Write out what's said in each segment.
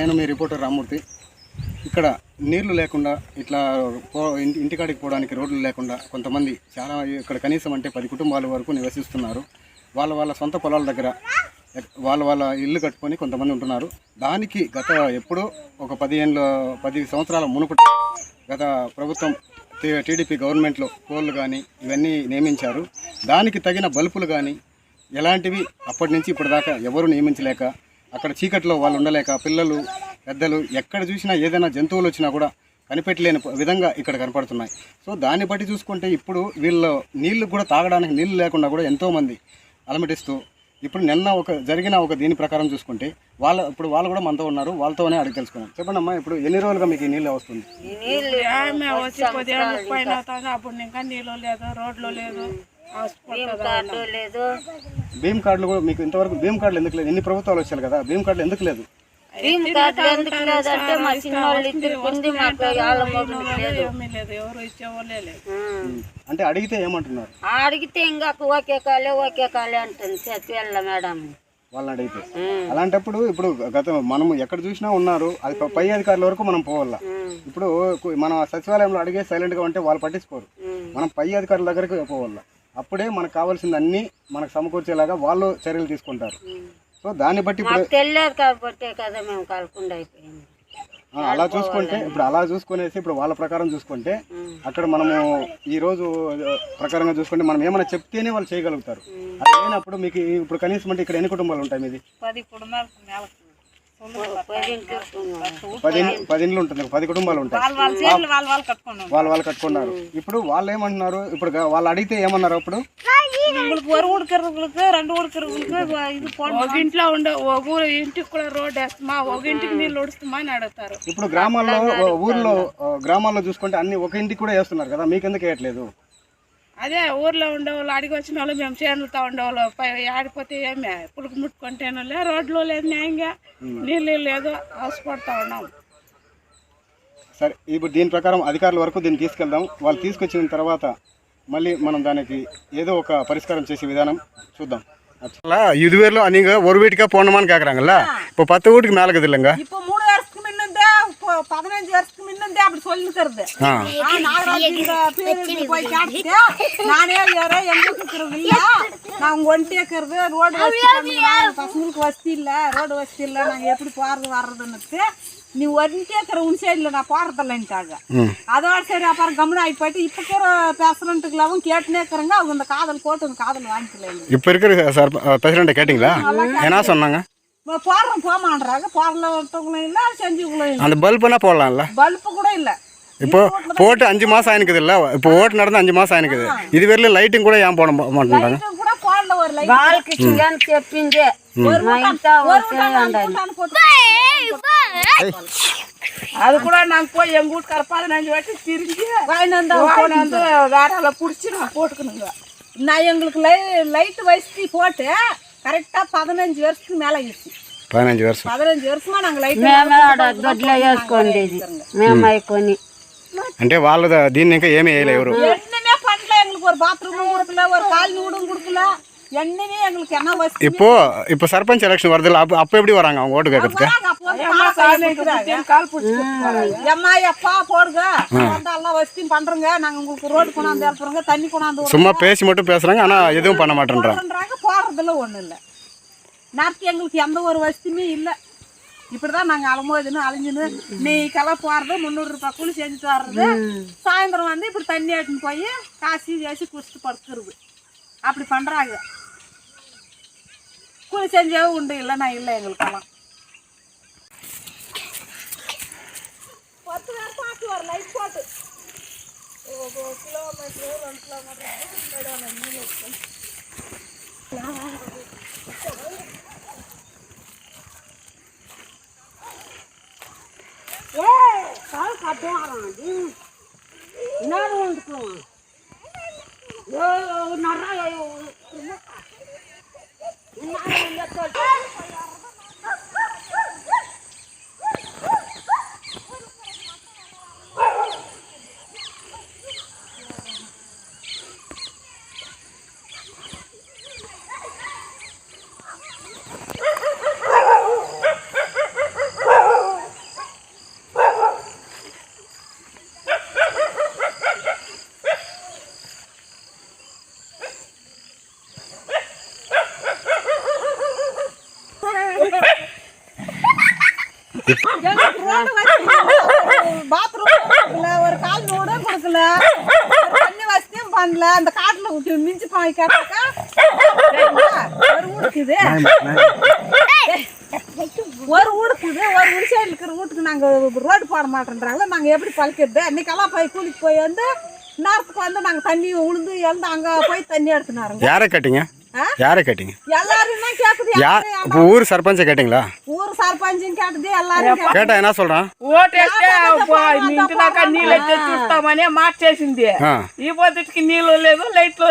నేను మీ రిపోర్టర్ రామూర్తి. ఇక్కడ నీళ్లు లేకుండా ఇట్లా ఇంటికాడికి పోవడానికి రోడ్లు లేకుండా కొంతమంది చాలా ఇక్కడ కనీసం అంటే 10 కుటుంబాల వరకు నివసిస్తున్నారు. వాళ్ళ సొంత పొలాల దగ్గర వాళ్ళ ఇల్లు కట్టుకొని కొంతమంది ఉంటున్నారు. దానికి గత ఎప్పుడో ఒక 10 సంవత్సరాల మునుపటి గత ప్రభుత్వం టీడీపీ గవర్నమెంట్లో పోల్లు కానీ ఇవన్నీ నియమించారు. దానికి తగిన బల్బులు కానీ ఎలాంటివి అప్పటి నుంచి ఇప్పటిదాకా ఎవరు నియమించలేక అక్కడ చీకట్లో వాళ్ళు ఉండలేక పిల్లలు పెద్దలు ఎక్కడ చూసినా ఏదైనా జంతువులు వచ్చినా కూడా కనిపెట్టలేని విధంగా ఇక్కడ కనపడుతున్నాయి. సో దాన్ని బట్టి చూసుకుంటే ఇప్పుడు వీళ్ళు నీళ్లు కూడా తాగడానికి నీళ్లు లేకుండా కూడా ఎంతోమంది అలమటిస్తూ ఇప్పుడు నిన్న జరిగిన దీని ప్రకారం చూసుకుంటే ఇప్పుడు వాళ్ళు కూడా మనతో ఉన్నారు. వాళ్ళతోనే అడిగి తెలుసుకున్నాం. చెప్పండి అమ్మా, ఇప్పుడు ఎన్ని రోజులుగా మీకు ఈ నీళ్ళు వస్తుంది? అప్పుడు ఇంకా నీళ్ళు లేదు, రోడ్లు లేదు, భీమ్ కార్డులు కూడా మీకు ఇంతవరకు భీమ్ కార్డులు ఎందుకు లేదు? ఎన్ని ప్రభుత్వాలు వచ్చారు కదా, భీమ్ కార్డులు ఎందుకు లేదు? అంటే అడిగితే ఏమంటున్నారు? అడిగితే ఇంకా ఓకే కాలే అంటుంది మేడం వాళ్ళని అడిగితే. అలాంటప్పుడు ఇప్పుడు మనం ఎక్కడ చూసినా ఉన్నారు, అది పై అధికారుల వరకు మనం పోవాలా. ఇప్పుడు మన సచివాలయంలో అడిగే సైలెంట్గా ఉంటే వాళ్ళు పట్టించుకోరు. మనం పై అధికారుల దగ్గరికి పోవాలా. అప్పుడే మనకు కావాల్సింది అన్ని మనకు సమకూర్చేలాగా వాళ్ళు చర్యలు తీసుకుంటారు. సో దాన్ని బట్టి తెలియదు కాబట్టి కదా మేము కాల్కుండా అయిపోయింది. అలా చూసుకుంటే అలా చూసుకునేసి ఇప్పుడు వాళ్ళ ప్రకారం చూసుకుంటే అక్కడ మనము ఈ రోజు ప్రకారంగా చూసుకుంటే మనం ఏమైనా చెప్తేనే వాళ్ళు చేయగలుగుతారు. అది లేనప్పుడు మీకు ఇప్పుడు కనీసం అంటే ఇక్కడ ఎన్ని కుటుంబాలు ఉంటాయి? మీది 10 కుటుంబాలు, 10 ఇండ్లు ఉంటుంది, 10 కుటుంబాలు ఉంటాయి. వాళ్ళు కట్టుకున్నారు. ఇప్పుడు వాళ్ళు ఏమంటున్నారు? ఇప్పుడు వాళ్ళు అడిగితే ఏమన్నారు? అప్పుడు ఇంట్లో ఉండే ఇంటికి కూడా రోడ్ వేస్తామా, ఒక ఇంటికి నీళ్ళు ఉడుస్తామా అని అడుగుతారు. ఇప్పుడు గ్రామాల్లో చూసుకుంటే అన్ని ఒక ఇంటికి కూడా వేస్తున్నారు కదా, మీకెందుకు వేయట్లేదు? అదే ఊర్లో ఉండేవాళ్ళు, అడిగి వచ్చిన వాళ్ళు, మేము చేనులతో ఉండేవాళ్ళు ఆడిపోతే ఏమే పులుకు ముట్టుకుంటేనో లే, రోడ్లు లేదు, న్యాయంగా నీళ్ళు లేదు, అవసరపడతా ఉన్నాం. సరే, ఇప్పుడు దీని ప్రకారం అధికారుల వరకు దీన్ని తీసుకెళ్దాం. వాళ్ళు తీసుకొచ్చిన తర్వాత మళ్ళీ మనం దానికి ஏதோ ఒక పరిష్కారం చేసే விதானம் చూద్దాం. இதுவேர்ல நீங்க ஒரு வீட்டுக்கா போணுமான்னு கேக்குறாங்கல்ல. இப்போ 10 வீட்டுக்கு மேல இருக்குது இல்லங்க. இப்போ 3 வருஷத்துக்கு முன்னே 15 வருஷத்துக்கு முன்னே அப்படி சொல்லிக்கிறது. நாகராஜிங்க பேருக்கு போய் கேட்டே நானே யாரே எங்களுக்கு இருக்கிறது இல்ல, நான் ஒண்டி ஏக்கறது ரோட் வசதி பசங்களுக்கு வசதி இல்ல, ரோட் வசதி இல்ல, நாங்க எப்படி போறது வர்றதுன்னு நீ ஒன்றியே இருக்கிற உன் சைடில் நான் போகிறதில்லன்ட்டாங்க. அதோட சரி அப்புறம் கம்முன்னு ஆகி போயிட்டு இப்போ இருக்கிற பேசுறேன்ட்டுக்கெல்லாம் கேட்டுனே இருக்கிறாங்க. அவங்க இந்த காதல் போட்டு அந்த காதல் வாங்கிக்கல. இப்போ இருக்கிற சார் பேசுகிறேன் கேட்டிங்களா? என்ன சொன்னாங்க? போடுறோம் போமான்றாங்க. போடலவங்களும் இல்லை, செஞ்சவங்களும் இல்லை. அந்த பல்புனா போடலாம்ல? பல்பு கூட இல்லை. இப்போ போட்டு 5 மாதம் ஆயிருக்குது இல்லை? இப்போ ஓட்டு நடந்து 5 மாதம் ஆயிருக்குது. இது வரையிலும் லைட்டும் கூட ஏன் போட மாட்டேங்கிறாங்க? கூட போடல. ஒரு லைட் చెప్పింది அது கூட நாங்க போய் எங்க வீட்டுக்கார 15 வாட்டி திரிஞ்சு வாங்கிட்டு வேறால பிடிச்சி நான் போட்டுக்கணுங்க. நான் எங்களுக்கு லைட் வசதி போட்டு கரெக்டா 15 வருஷத்துக்கு மேல ஆயிடுச்சு. 15 வருஷமா நாங்க லைட் దొడ్లో వేసుకోండి మేము అయిపోయి అంటే వాళ్ళ దీన్ని ఇంకా ఏమీ వేయలే ఎవరు. என்னமே பண்ணல. எங்களுக்கு ஒரு பாத்ரூம் கொடுக்கல, ஒரு கால் வீடும் கொடுக்கல, என்னமே எங்களுக்கு என்ன வசதி. இப்போ சர்பஞ்ச் எலெக்ஷன் வருதுல, அப்ப எப்படி வராங்க அவங்க ஓட்டு கேட்கறதுக்கு? எம்மா எப்பா போடுங்க, எல்லாம் வசதி பண்றோங்க, நாங்க உங்களுக்கு ரோடு கொண்டாந்து ஏற்படுறோங்க, தண்ணி கொண்டாந்து. சும்மா பேசி மட்டும் பேசுறாங்க, ஆனா எதுவும் பண்ண மாட்டேன்றாங்க. போடுறதுல ஒண்ணும் இல்லை. நேரத்துக்கு எங்களுக்கு எந்த ஒரு வசதியுமே இல்லை. இப்படிதான் நாங்க அலம்போதுன்னு அலைஞ்சுன்னு நெய்க்கெல்லாம் போறது 300 ரூபாய் கூலி செஞ்சுட்டு வர்றது. சாயந்தரம் வந்து இப்படி தண்ணி ஆட்டின்னு போய் காசி ஏசி குடிச்சிட்டு படுத்துருது. அப்படி பண்றாங்க. கூலி செஞ்சாவும் உண்டு, இல்லைன்னா இல்லை. எங்களுக்கெல்லாம் 10 நேரம் பார்த்து ஒரு லைட் போட்டு கிலோமீட்டர் 2 கிலோமீட்டர் கால் காட்டுவாரான் என்ன வந்துக்குவோம் எங்களுக்கு ரோடு பாத்ரூம் கொடுக்கல, ஒரு கால் நூடும் கொடுக்கல, ஒரு தண்ணி வசதியும் பண்ணல. அந்த காட்டுல மிஞ்சி பாய் கேட்டாக்கா ஒரு வீடுக்குது, ஒரு வீடுக்குது, ஒரு வீடு சைடில் இருக்கிற வீட்டுக்கு நாங்கள் ரோடு போட மாட்டேன்றாங்களா. நாங்கள் எப்படி பழிக்கிறது? அன்னைக்கெல்லாம் போய் கூலிக்கு போய் வந்து நேரத்துக்கு வந்து நாங்கள் தண்ணி உளுந்து எழுந்து அங்கே போய் தண்ணி எடுத்துனாருங்க. யாரை கேட்டீங்க? யாரை கேட்டீங்க? எல்லாரும் தான் கேட்குது. இப்போ ஊர் சர்பஞ்சை கேட்டீங்களா? ஊர் சர்பஞ்சும் கேட்டது, எல்லாரும் கேட்டா என்ன சொல்றான்? ఓటేస్తే ఇంటి దాకా నీళ్ళు అయితే చూస్తామని మార్చేసింది. ఈ పొద్దుకి నీళ్ళు లేదు, లైట్లు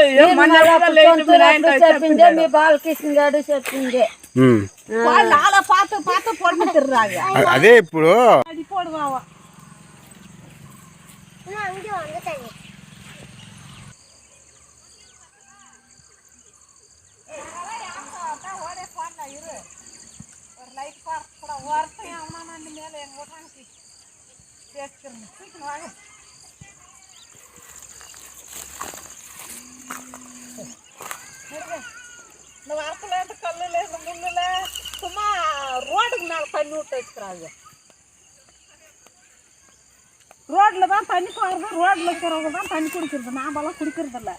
చెప్పింది మీ బాలకృష్ణ గారు చెప్పింది. వాళ్ళు అలా పాత పాత పొడుముతుర్రాగా. అదే ఇప్పుడు అది పొడువావా నువ్వు అరకలేదు, కళ్ళు లేదు, ముళ్ళులే, சும்மா ரோடுக்கு மேலே தண்ணி விட்டு வச்சுக்கிறாங்க. ரோட்டில் தான் தண்ணி போகிறது, ரோட்டில் இருக்கிறவங்க தான் தண்ணி குடிக்கிறது, நாமெல்லாம் குடிக்கிறதில்ல.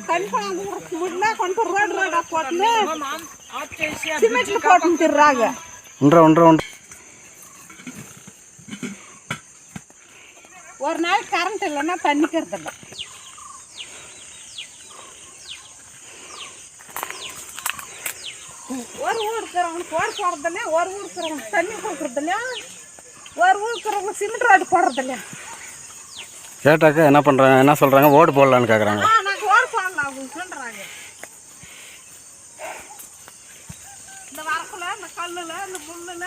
தண்ணி பணம் முடியல, கொஞ்சம் ரோடு ரோடா போட்டு சிமெண்ட்ல போட்டு திர்றாங்க. ஒரு நாள் கரண்ட் இல்லைன்னா தண்ணிக்கிறது இல்லை. ஒரு ஊர் இருக்கிறவங்களுக்கு ஓடு போடுறதில்ல, ஒரு ஊர் இருக்கிறவங்களுக்கு தண்ணி கொடுக்குறதில்ல, ஒரு ஊர் இருக்கிறவங்களுக்கு சிமெண்ட் ரோடு போடுறதில்ல. கேட்டாக்க என்ன பண்றாங்க, என்ன சொல்றாங்க? ஓடு போடலான்னு கேக்குறாங்க. நாங்கள் ஓடு போடலாம் அவங்க சொல்றாங்க. இந்த வரப்புல, இந்த கல்லுல, இந்த முள்ளுல